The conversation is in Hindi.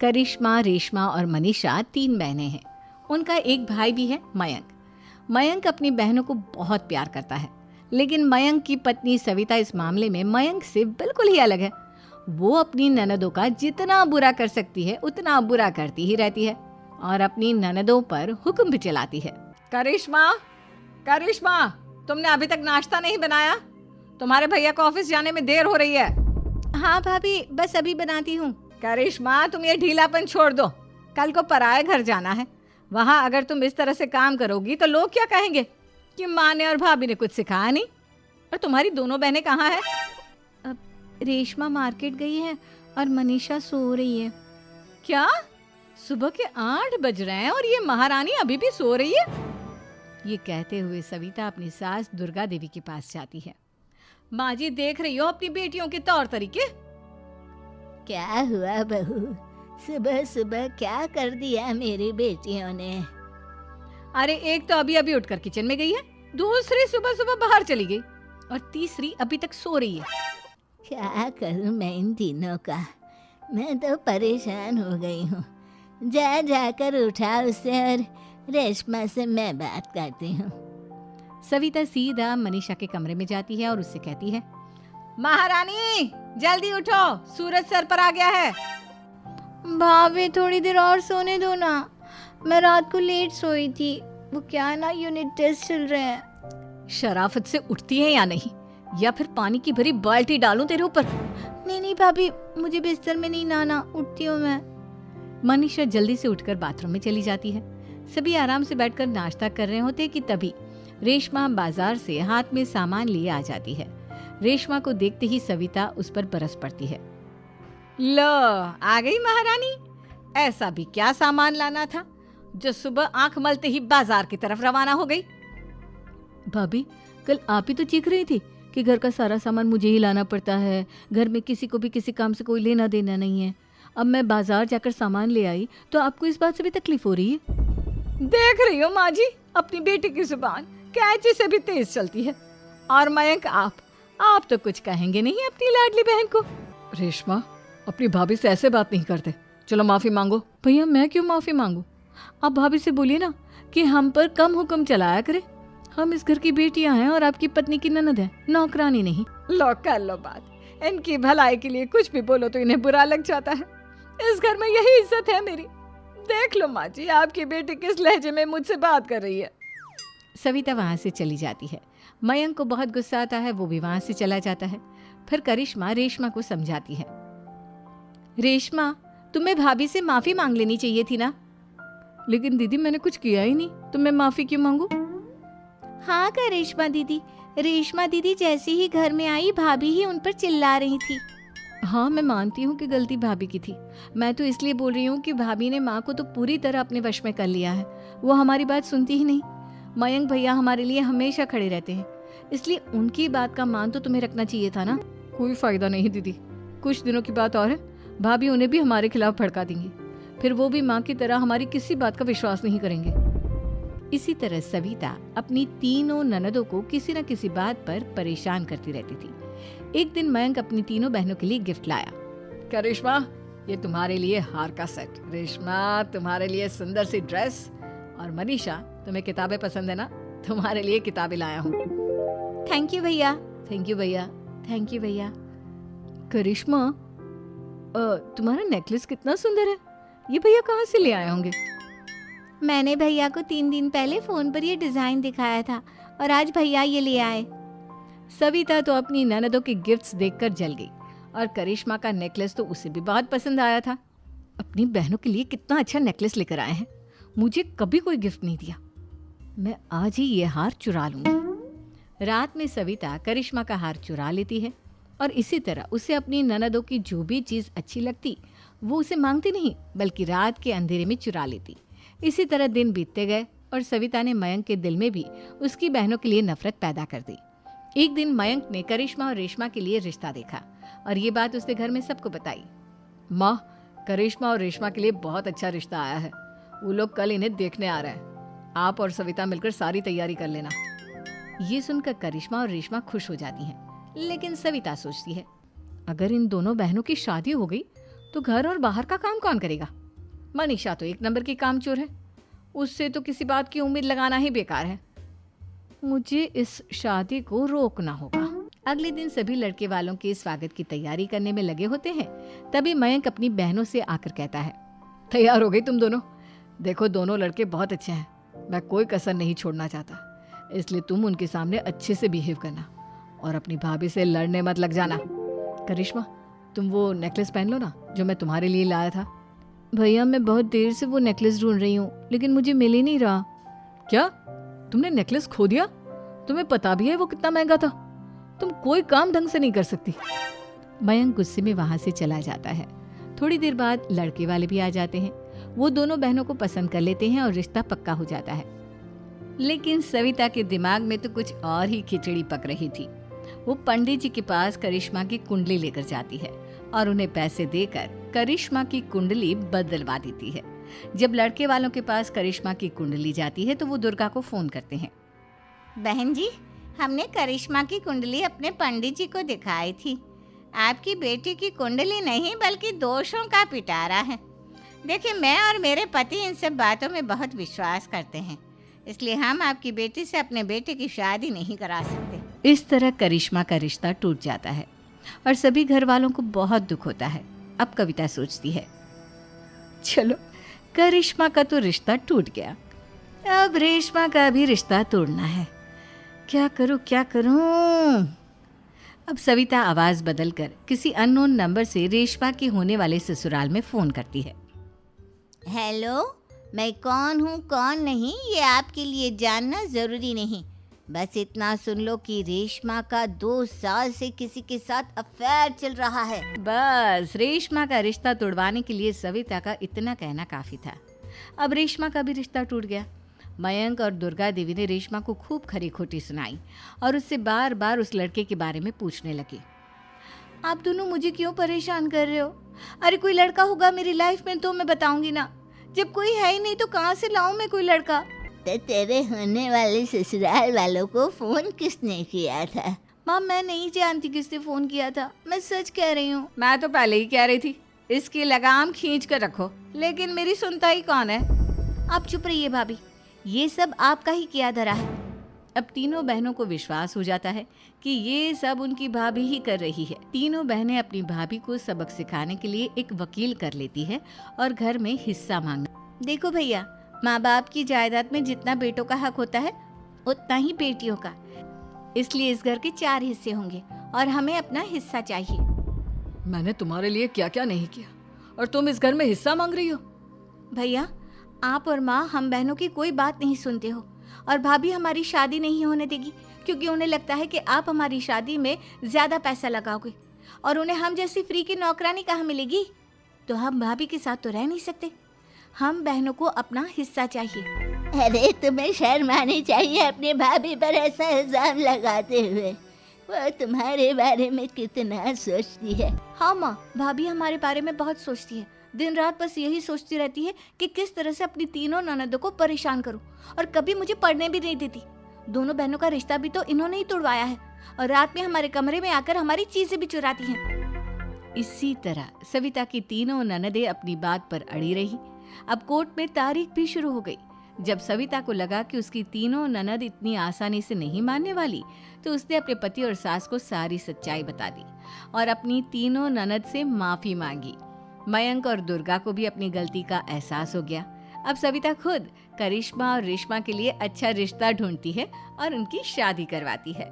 करिश्मा, रेशमा और मनीषा 3 बहनें हैं। उनका एक भाई भी है, मयंक। मयंक अपनी बहनों को बहुत प्यार करता है, लेकिन मयंक की पत्नी सविता इस मामले में मयंक से बिल्कुल ही अलग है। वो अपनी ननदों का जितना बुरा कर सकती है उतना बुरा करती ही रहती है और अपनी ननदों पर हुक्म भी चलाती है। करिश्मा, करिश्मा, तुमने अभी तक नाश्ता नहीं बनाया? तुम्हारे भैया को ऑफिस जाने में देर हो रही है। हाँ भाभी, बस अभी बनाती हूँ। करिश्मा, तुम ये ढीलापन छोड़ दो। कल को पराए घर जाना है। वहाँ अगर तुम इस तरह से काम करोगी तो लोग क्या कहेंगे कि माँ ने और भाभी ने कुछ सिखाया नहीं। और तुम्हारी दोनों बहनें कहाँ हैं? अब रेशमा मार्केट गई है और मनीषा सो रही है। क्या? सुबह के 8 बज रहे हैं और ये महारानी अभी भी सो रही है? ये कहते हुए सविता अपनी सास दुर्गा देवी के पास जाती है। माँ जी, देख रही हो अपनी बेटियों के तौर तरीके? क्या हुआ बहू, सुबह सुबह क्या कर दिया मेरी बेटियों ने? अरे एक तो अभी अभी उठकर किचन में गई है, दूसरी सुबह सुबह बाहर चली गई और तीसरी अभी तक सो रही है। क्या करूं मैं इन तीनों का, मैं तो परेशान हो गई हूँ। जा जाकर उठा उसे और रेशमा से मैं बात करती हूँ। सविता सीधा मनीषा के कमरे में जाती है और उससे कहती है, महारानी जल्दी उठो, सूरज सर पर आ गया है। भाभी थोड़ी देर और सोने दो ना, मैं रात को लेट सोई थी। वो क्या है ना, यूनिट टेस्ट चल रहे हैं। शराफत से उठती है या नहीं, या फिर पानी की भरी बाल्टी डालूं तेरे ऊपर? नहीं भाभी, मुझे बिस्तर में नहीं नहाना, उठती हूँ मैं। मनीषा जल्दी से उठकर बाथरूम में चली जाती है। सभी आराम से बैठकर नाश्ता कर रहे होते कि तभी रेशमा बाजार से हाथ में सामान लिए आ जाती है। रेशमा को देखते ही सविता उस पर बरस पड़ती है। लो, आ गई महारानी। ऐसा भी क्या सामान लाना था जो सुबह आंख मलते ही बाजार की तरफ रवाना हो गई? भाभी, कल आप ही तो चीख रही थी कि घर का सारा सामान मुझे ही लाना पड़ता है, घर में किसी को भी किसी काम से कोई लेना देना नहीं है। अब मैं बाजार जाकर सामान ले आई तो आपको इस बात से भी तकलीफ हो रही है? देख रही हो माँ जी, अपनी बेटी की जुबान कैंची से भी तेज चलती है। और मयंक, आप तो कुछ कहेंगे नहीं अपनी लाडली बहन को? रेशमा, अपनी भाभी से ऐसे बात नहीं करते। चलो माफी मांगो। भैया, मैं क्यों माफी मांगू? आप भाभी से बोलिए ना कि हम पर कम हुक्म चलाया करे। हम इस घर की बेटियां हैं और आपकी पत्नी की ननद है, नौकरानी नहीं। लो कर लो बात। इनकी भलाई के लिए कुछ भी बोलो तो इन्हें बुरा लग जाता है। इस घर में यही इज्जत है मेरी। देख लो माँ जी, आपकी बेटी किस लहजे में मुझसे बात कर रही है। सविता वहां से चली जाती है। मयंक को बहुत गुस्सा आता है, वो भी वहां से चला जाता है। फिर करिश्मा रेशमा को समझाती है, रेशमा, तुम्हें भाभी से माफी मांग लेनी चाहिए थी ना। लेकिन दीदी, मैंने कुछ किया ही नहीं, तो मैं माफी क्यों मांगू? हाँ करिश्मा दीदी, रेशमा दीदी जैसे ही घर में आई भाभी ही उन पर चिल्ला रही थी। हाँ, मैं मानती हूँ कि गलती भाभी की थी। मैं तो इसलिए बोल रही हूँ कि भाभी ने माँ को तो पूरी तरह अपने वश में कर लिया है। वो हमारी बात सुनती ही नहीं। मयंक भैया हमारे लिए हमेशा खड़े रहते हैं, इसलिए उनकी बात का मान तो तुम्हें रखना चाहिए था ना। कोई फायदा नहीं दीदी, कुछ दिनों की बात और है, भाभी उन्हें भी हमारे खिलाफ भड़का देंगी। फिर वो भी माँ की तरह हमारी किसी बात का विश्वास नहीं करेंगे। इसी तरह सविता अपनी तीनों ननदों को किसी न किसी बात पर परेशान करती रहती थी। एक दिन मयंक अपनी तीनों बहनों के लिए गिफ्ट लाया। करिश्मा, ये तुम्हारे लिए हार का सेट। रेशमा, तुम्हारे लिए सुंदर सी ड्रेस। और मनीषा, तुम्हें किताबें पसंद है ना, तुम्हारे लिए किताबें लाया हूँ। थैंक यू भैया। थैंक यू भैया। थैंक यू भैया। करिश्मा, तुम्हारा नेकलेस कितना सुंदर है, ये भैया कहाँ से ले आए होंगे? मैंने भैया को 3 दिन पहले फोन पर ये डिजाइन दिखाया था और आज भैया ये ले आए। सविता तो अपनी ननदों के गिफ्ट्स देखकर जल गई और करिश्मा का नेकलेस तो उसे भी बहुत पसंद आया था। अपनी बहनों के लिए कितना अच्छा नेकलेस लेकर आए हैं, मुझे कभी कोई गिफ्ट नहीं दिया। मैं आज ही ये हार चुरा लूंगी। रात में सविता करिश्मा का हार चुरा लेती है और इसी तरह उसे अपनी ननदों की जो भी चीज़ अच्छी लगती वो उसे मांगती नहीं, बल्कि रात के अंधेरे में चुरा लेती। इसी तरह दिन बीतते गए और सविता ने मयंक के दिल में भी उसकी बहनों के लिए नफरत पैदा कर दी। एक दिन मयंक ने करिश्मा और रेशमा के लिए रिश्ता देखा और ये बात उसने घर में सबको बताई। माँ, करिश्मा और रेशमा के लिए बहुत अच्छा रिश्ता आया है, वो लोग कल इन्हें देखने आ रहे हैं। आप और सविता मिलकर सारी तैयारी कर लेना। ये सुनकर करिश्मा और रेशमा खुश हो जाती हैं, लेकिन सविता सोचती है, अगर इन दोनों बहनों की शादी हो गई तो घर और बाहर का काम कौन करेगा? मनीषा तो एक नंबर की कामचोर है, उससे तो किसी बात की उम्मीद लगाना ही बेकार है। मुझे इस शादी को रोकना होगा। अगले दिन सभी लड़के वालों के स्वागत की तैयारी करने में लगे होते हैं। तभी मयंक अपनी बहनों से आकर कहता है, तैयार हो गई तुम दोनों? देखो दोनों लड़के बहुत अच्छे हैं, मैं कोई कसर नहीं छोड़ना चाहता, इसलिए तुम उनके सामने अच्छे से बिहेव करना और अपनी भाभी से लड़ने मत लग जाना। करिश्मा, तुम वो नेकलेस पहन लो ना जो मैं तुम्हारे लिए लाया था। भैया मैं बहुत देर से वो नेकलेस ढूंढ रही हूँ, लेकिन मुझे मिल ही नहीं रहा। क्या तुमने नेकलेस खो दिया? तुम्हें पता भी है वो कितना महंगा था? तुम कोई काम ढंग से नहीं कर सकती। मयंक गुस्से में वहां से चला जाता है। थोड़ी देर बाद लड़के वाले भी आ जाते हैं। वो दोनों बहनों को पसंद कर लेते हैं और रिश्ता पक्का हो जाता है। लेकिन सविता के दिमाग में तो कुछ और ही खिचड़ी पक रही थी। वो पंडित जी के पास करिश्मा की कुंडली लेकर जाती है और उन्हें पैसे देकर करिश्मा की कुंडली बदलवा देती है। जब लड़के वालों के पास करिश्मा की कुंडली जाती है तो वो दुर्गा को फोन करते हैं। बहन जी, हमने करिश्मा की कुंडली अपने पंडित जी को दिखाई थी। आपकी बेटी की कुंडली नहीं बल्कि दोषों का पिटारा है। देखिए, मैं और मेरे पति इन सब बातों में बहुत विश्वास करते हैं, इसलिए हम आपकी बेटी से अपने बेटे की शादी नहीं करा सकते। इस तरह करिश्मा का रिश्ता टूट जाता है और सभी घर वालों को बहुत दुख होता है। अब कविता सोचती है, चलो करिश्मा का तो रिश्ता टूट गया, अब रेशमा का भी रिश्ता तोड़ना है। क्या करूं? अब सविता आवाज बदलकर किसी अननोन नंबर से रेशमा के होने वाले ससुराल में फोन करती है। हेलो, मैं कौन हूँ कौन नहीं ये आपके लिए जानना ज़रूरी नहीं। बस इतना सुन लो कि रेशमा का 2 साल से किसी के साथ अफेयर चल रहा है। बस रेशमा का रिश्ता तोड़वाने के लिए सविता का इतना कहना काफी था। अब रेशमा का भी रिश्ता टूट गया। मयंक और दुर्गा देवी ने रेशमा को खूब खरी खोटी सुनाई और उससे बार बार उस लड़के के बारे में पूछने लगे। आप दोनों मुझे क्यों परेशान कर रहे हो? अरे कोई लड़का होगा मेरी लाइफ में तो मैं बताऊंगी ना। जब कोई है ही नहीं तो कहाँ से लाऊं मैं कोई लड़का? तो तेरे होने वाले ससुराल वालों को फोन किसने किया था? माँ, मैं नहीं जानती किसने फोन किया था, मैं सच कह रही हूँ। मैं तो पहले ही कह रही थी इसकी लगाम खींच कर रखो, लेकिन मेरी सुनता ही कौन है। आप चुप रहिए भाभी, ये सब आपका ही किया धरा है। अब तीनों बहनों को विश्वास हो जाता है कि ये सब उनकी भाभी ही कर रही है। तीनों बहनें अपनी भाभी को सबक सिखाने के लिए एक वकील कर लेती है और घर में हिस्सा मांगना। देखो भैया, माँ बाप की जायदाद में जितना बेटों का हक होता है उतना ही बेटियों का, इसलिए इस घर के 4 हिस्से होंगे और हमें अपना हिस्सा चाहिए। मैंने तुम्हारे लिए क्या क्या नहीं किया और तुम इस घर में हिस्सा मांग रही हो? भैया, आप और माँ हम बहनों की कोई बात नहीं सुनते हो और भाभी हमारी शादी नहीं होने देगी क्योंकि उन्हें लगता है कि आप हमारी शादी में ज्यादा पैसा लगाओगे और उन्हें हम जैसी फ्री की नौकरानी कहाँ मिलेगी। तो हम भाभी के साथ तो रह नहीं सकते, हम बहनों को अपना हिस्सा चाहिए। अरे तुम्हें शर्म आनी चाहिए अपने भाभी पर ऐसा इल्जाम लगाते हुए। वो तुम्हारे बारे में कितना सोचती है। हाँ माँ, भाभी हमारे बारे में बहुत सोचती है। दिन रात बस यही सोचती रहती है कि किस तरह से अपनी तीनों ननदों को परेशान करूं और कभी मुझे पढ़ने भी नहीं देती। दोनों बहनों का रिश्ता भी तो इन्होंने ही तोड़वाया है और रात में हमारे कमरे में आकर हमारी चीजें भी चुराती हैं। इसी तरह सविता की तीनों ननदें अपनी बात पर अड़ी रही। अब कोर्ट में तारीख भी शुरू हो गई। जब सविता को लगा कि उसकी तीनों ननद इतनी आसानी से नहीं मानने वाली, तो उसने अपने पति और सास को सारी सच्चाई बता दी और अपनी तीनों ननद से माफी मांगी। मयंक और दुर्गा को भी अपनी गलती का एहसास हो गया। अब सविता खुद करिश्मा और रेशमा के लिए अच्छा रिश्ता ढूंढती है और उनकी शादी करवाती है।